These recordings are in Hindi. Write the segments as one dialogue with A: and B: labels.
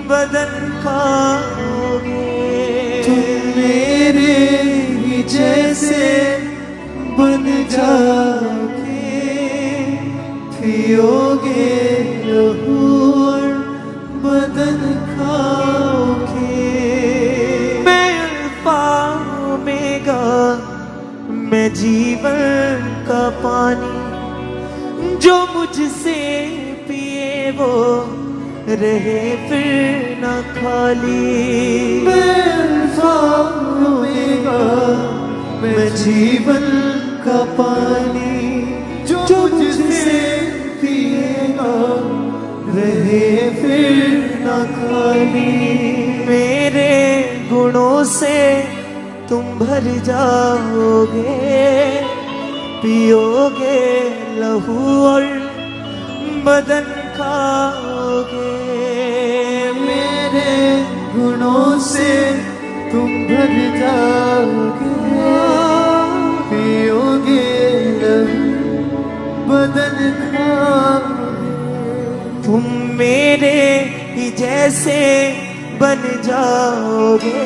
A: बदन खाओगे।
B: तुम मेरे ही जैसे बन जाओगे, पियोगे लहू और बदन खाओगे।
A: मैं अल्फा ओमेगा, मैं जीवन का पानी, जो मुझसे पिए वो रहे फिर न खाली।
B: मैं अल्फा ओमेगा, मैं जीवन का पानी, जो मुझसे पिएगा रहे फिर न खाली।
A: मेरे गुणों से तुम भर जाओगे, पियोगे लहू और बदन खाओगे।
B: मेरे गुणों से तुम भर जाओगे, पियोगे लहू बदन खाओगे।
A: तुम मेरे ही जैसे बन जाओगे,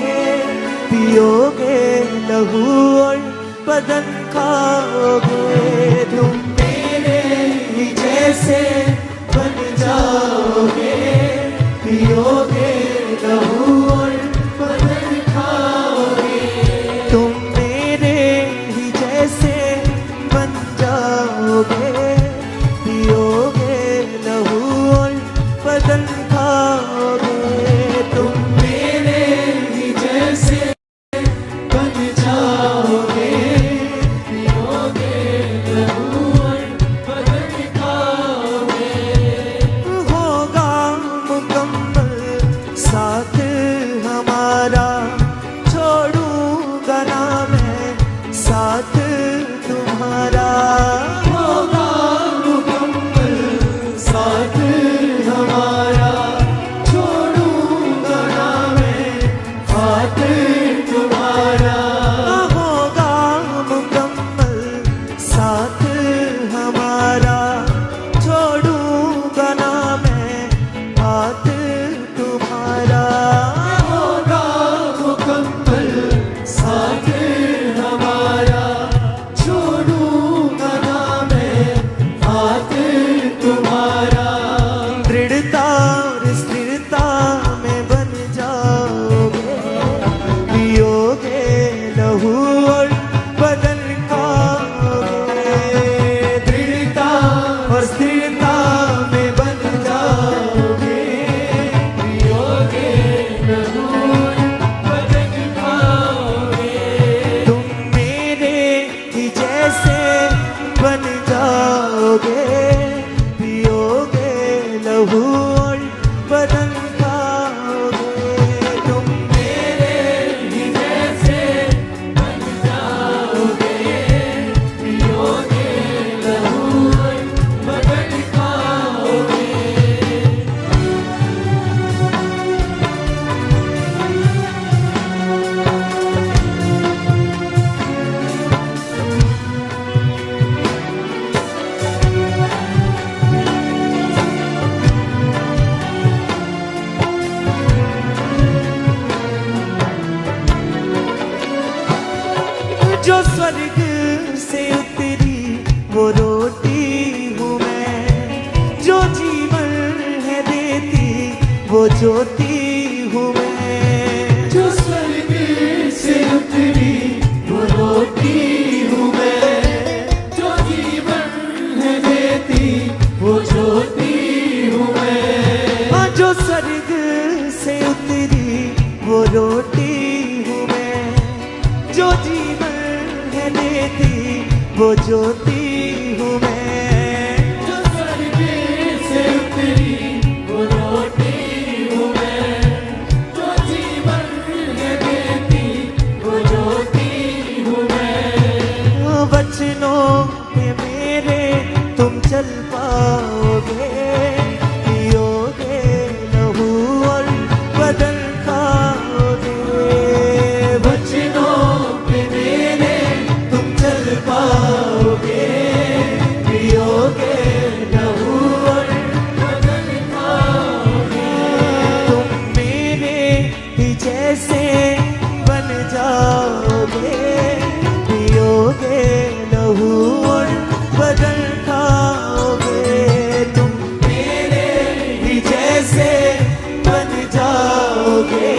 A: पियोगे लहू और बदन खाओगे। तुम मेरे ही जैसे बन जाओगे, पियोगे लहू और बदन खाओगे। तुम मेरे ही जैसे बन जाओगे, पियोगे लहू और बदन खाओगे। तुम मेरे ही जैसे बन जाओगे, पियोगे लहू और बदन खाओगे। होगा मुकम्मल साथ हमारा, छोड़ूंगा ना मैं साथ तुम्हारा।
B: होगा मुकम्मल साथ हमारा, छोड़ूंगा ना मैं हाथ तुम्हारा।
A: होगा मुकम्मल साथ हमारा, छोड़ूंगा ना मैं हाथ तुम्हारा।
B: होगा मुकम्मल साथ हमारा, छोड़ूंगा ना मैं हाथ तुम्हारा।
A: दृढ़ता और स्थिरता में बन जाओगे, पियोगे लहू और बदन खाओगे। दृढ़ता और स्थिरता में बन जाओगे,
B: पियोगे लहू बदन खाओगे।
A: तुम मेरे ही जैसे बन जाओगे, पियोगे लहू और बदन खाओगे। तुम मेरे ही जैसे
B: बन जाओगे, पियोगे लहू बदन खाओगे।
A: जो स्वर्ग से उतरी वो रोटी हूँ मैं, जो जीवन है देती वो ज्योति हूँ मैं।
B: जो स्वर्ग से उतरी वो रोटी हूँ मैं, जो जीवन है देती वो ज्योति हूँ मैं।
A: जो स्वर्ग से उतरी वो रोटी हूँ मैं, जो जीवन है देती वो ज्योति हूँ मैं।
B: जो स्वर्ग से उतरी वो रोटी हूँ मैं, जो जीवन है देती वो ज्योति हूँ मैं।
A: वचनों पे मेरे तुम चल पाओगे, पियोगे लहू और बदन खाओगे।
B: वचनों पे मेरे तुम चल पाओगे,
A: जैसे बन जाओगे,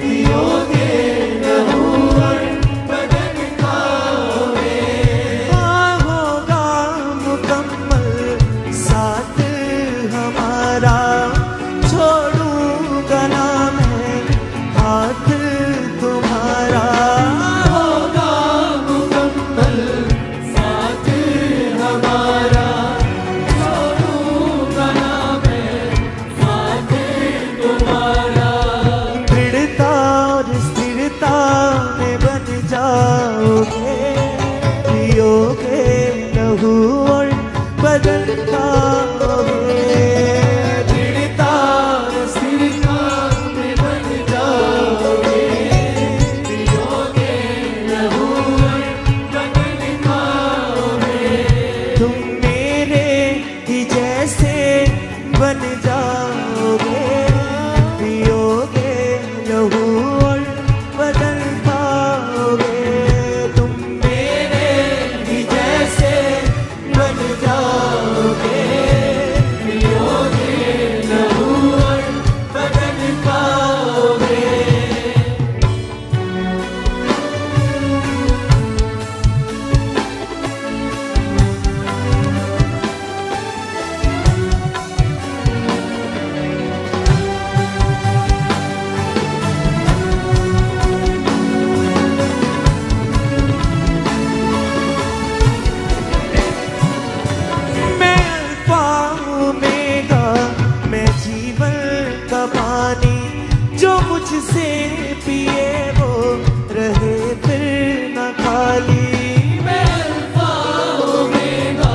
A: पियोगे लहू और बदन खाओगे। हाँ होगा मुकम्मल साथ हमारा, छोड़ूंगा ना मैं हाथ तुम्हारा।
B: होगा मुकम्मल साथ हमारा, छोड़ूंगा ना मैं साथ तुम्हारा।
A: दृढ़ता और स्थिरता में बन जाओगे, पियोगे लहू और बदन खाओगे। दृढ़ता और स्थिरता में बन जाओगे,
B: पियोगे लहू और बदन खाओगे।
A: तुम मेरे ही जैसे बन जाओगे, पियोगे लहू और बदन खाओगे। तुम मेरे ही जैसे बन जाओगे,
B: पियोगे लहू और
A: बदन खाओगे। मैं अल्फा ओमेगा, मैं जीवन का पानी, जो मुझसे पिए वो रहे फिर न खाली।
B: मैं अल्फा ओमेगा,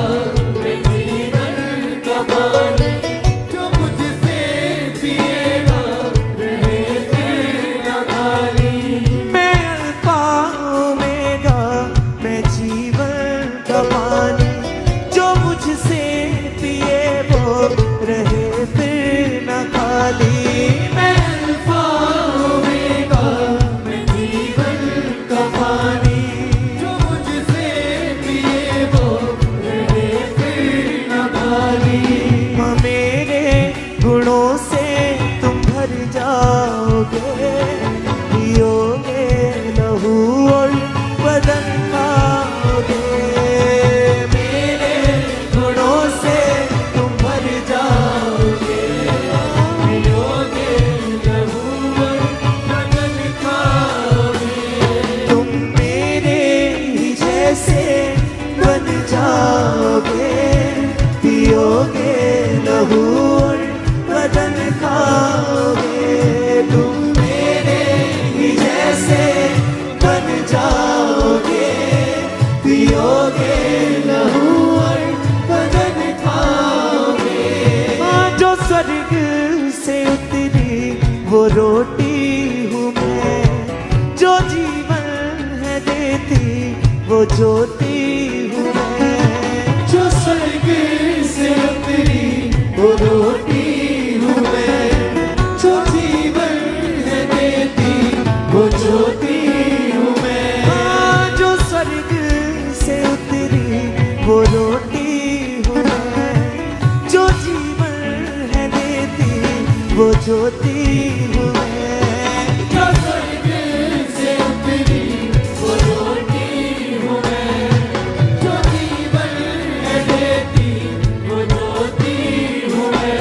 B: मैं जीवन का पानी, जो मुझसे पिएगा रहे फिर न खाली।
A: मैं अल्फा ओमेगा, मैं जीवन का पानी, जो मुझसे पिए वो रहे फिर न खाली। मैं
B: अल्फा ओमेगा, मैं जीवन का पानी, जो मुझसे पिए वो रहे फिर न खाली।
A: मेरे गुणों से तुम भर जाओगे, पियोगे लहू और बदन खाओगे। मेरे गुणों से तुम भर जाओगे,
B: पियोगे लहू और बदन खाओगे।
A: तुम मेरे ही जैसे बन जाओगे, पियोगे लहू और बदन खाओगे। तुम मेरे ही जैसे बन जाओगे, पियोगे लहू और बदन खाओगे। जो स्वर्ग से उतरी वो रोटी हूँ मैं, जो जीवन है देती वो ज्योति हूँ मैं।
B: जो स्वर्ग से उतरी वो रोटी हूँ मैं, जो जीवन है देती वो ज्योति हूँ मैं।
A: जो स्वर्ग से उतरी वो रोटी हूँ मैं, जो जीवन है देती वो ज्योति हूँ मैं।
B: जो स्वर्ग से उतरी वो रोटी हूँ मैं, जो जीवन है देती वो ज्योति हूँ मैं।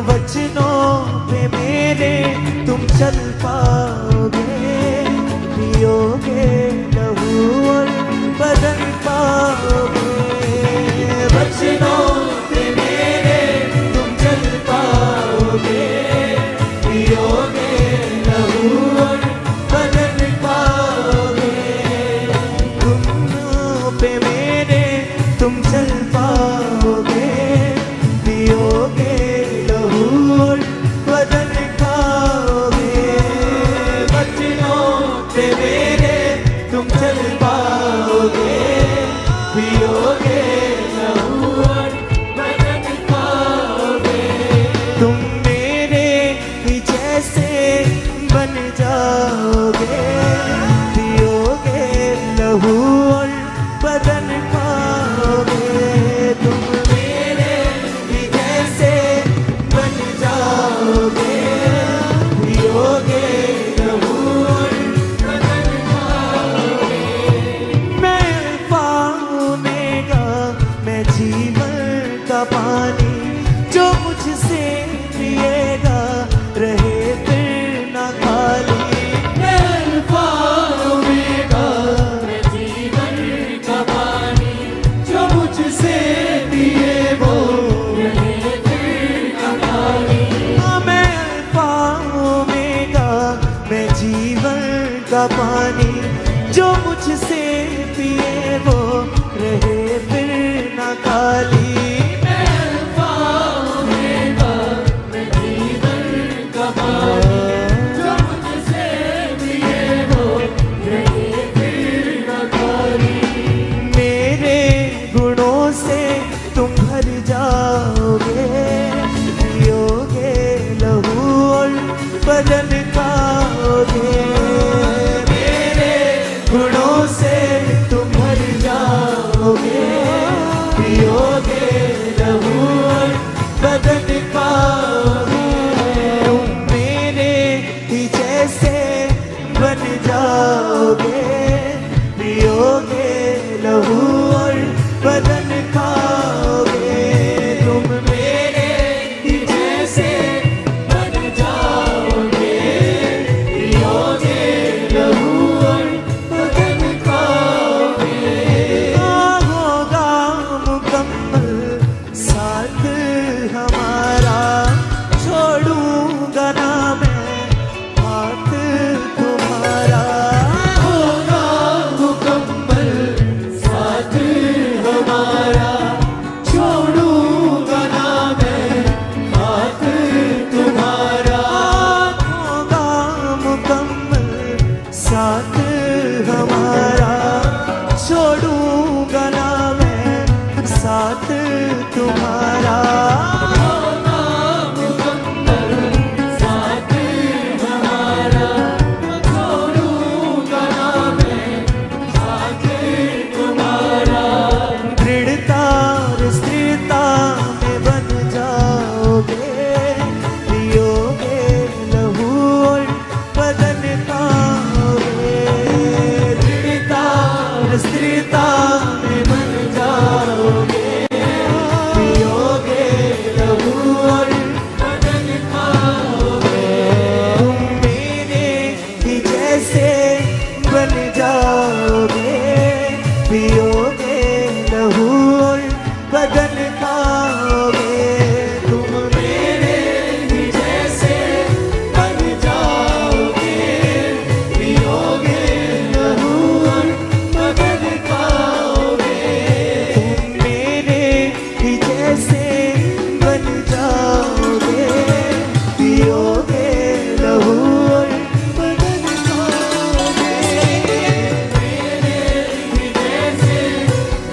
A: वचनों पे मेरे तुम चल पाओगे, पियोगे लहू और बदन पाओगे। वचनों पे मेरे तुम चल पाओगे, पियोगे लहू और बदन पाओगे। गुणों पे मेरे तुम चल पाओगे, पियोगे लहू और बदन खाओगे।
B: हमारी जो मुझसे मिले हो रहे फिर न खाली।
A: मेरे गुणों से तुम भर जाओगे, पियोगे लहू और बदन खाओगे। मेरे गुणों से तुम भर जाओगे, पियोगे लहू और बदन खाओगे। तुम मेरे ही जैसे बन जाओगे, पियोगे लहू और बदन खाओगे। तुम मेरे
B: ही जैसे बन जाओगे, पियोगे लहू और बदन खाओगे।
A: होगा मुकम्मल साथ हमारा, छोड़ूंगा ना मैं हाथ तुम्हारा।
B: होगा मुकम्मल साथ हमारा, छोड़ूंगा ना मैं हाथ तुम्हारा।
A: होगा मुकम्मल साथ हमारा, छोड़ूंगा ना मैं साथ तुम्हारा।
B: होगा मुकम्मल साथ हमारा, छोड़ूंगा ना मैं साथ तुम्हारा।
A: दृढ़ता और स्थिरता में बन जाओगे, पियोगे लहू और बदन खाओगे। दृढ़ता और स्थिरता में बन जाओगे, पियोगे लहू और
B: बदन खाओगे।
A: तुम मेरे ही जैसे बन जाओगे, पियोगे लहू और बदन खाओगे। तुम
B: मेरे ही जैसे बन जाओगे, पियोगे लहू और बदन खाओगे।
A: तुम मेरे ही जैसे बन जाओगे, पियोगे लहू और बदन खाओगे।
B: मेरे ही जैसे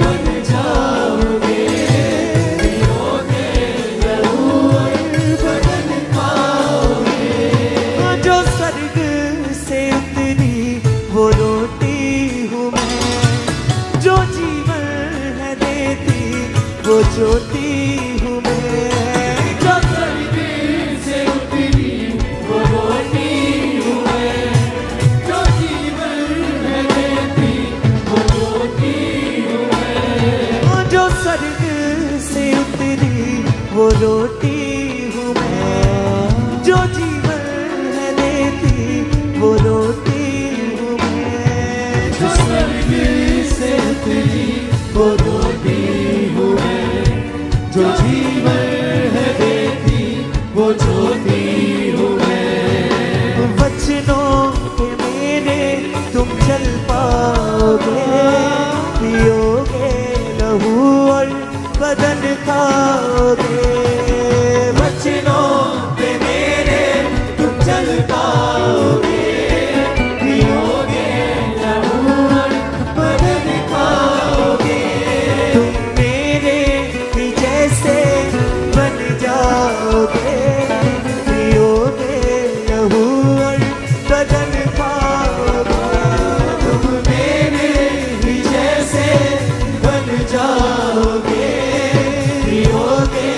B: बन जाओगे, पियोगे लहू और बदन खाओगे।
A: जो स्वर्ग से उतरी वो रोटी हूँ मैं, जो जीवन है देती वो ज्योति हूँ मैं।
B: जो स्वर्ग से उतरी वो रोटी हूँ मैं, जो जीवन है देती वो ज्योति हूँ मैं।
A: जो स्वर्ग से उतरी वो रोटी हूँ मैं, जो जीवन है देती वो रोटी हूँ मैं।
B: जो स्वर्ग से उतरी वो रोटी हूँ मैं, जो जीवन है देती वो ज्योति हूँ मैं।
A: वचनों के मेरे तुम चल पाओगे, पियोगे लहू और बदन खाओगे। वचनों पे मेरे तुम चल पाओगे, पियोगे लहू और बदन खाओगे। तुम मेरे ही जैसे बन जाओगे, पियोगे लहू और बदन खाओगे। तुम मेरे ही जैसे बन जाओगे, पियोगे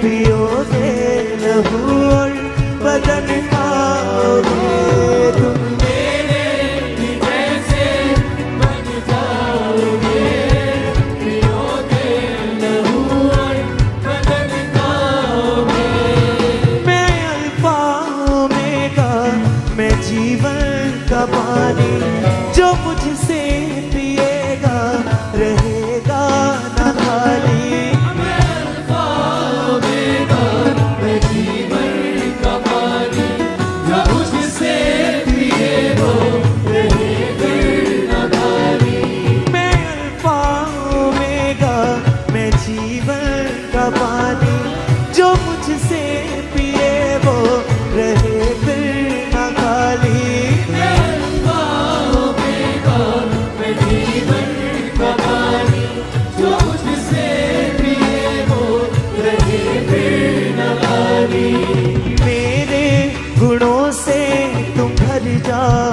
A: पियोगे लहू और बदन खाओगे तुम।
B: मेरे भी जैसे बन जाओगे, पियोगे लहू और बदन खाओगे।
A: मैं अल्फा ओमेगा, मैं जीवन का पानी, जो मुझसे पिएगा रहेगा न खाली।
B: मैं अल्फा ओमेगा, मैं जीवन का पानी, जो मुझसे पिए वो रहे फिर न खाली।
A: मैं अल्फा ओमेगा, मैं जीवन का पानी, जो मुझसे पिए वो रहे फिर न खाली।
B: मैं अल्फा ओमेगा, मैं जीवन का पानी, जो मुझसे पिए वो रहे फिर न खाली।
A: मेरे गुणों से तुम भर जाओ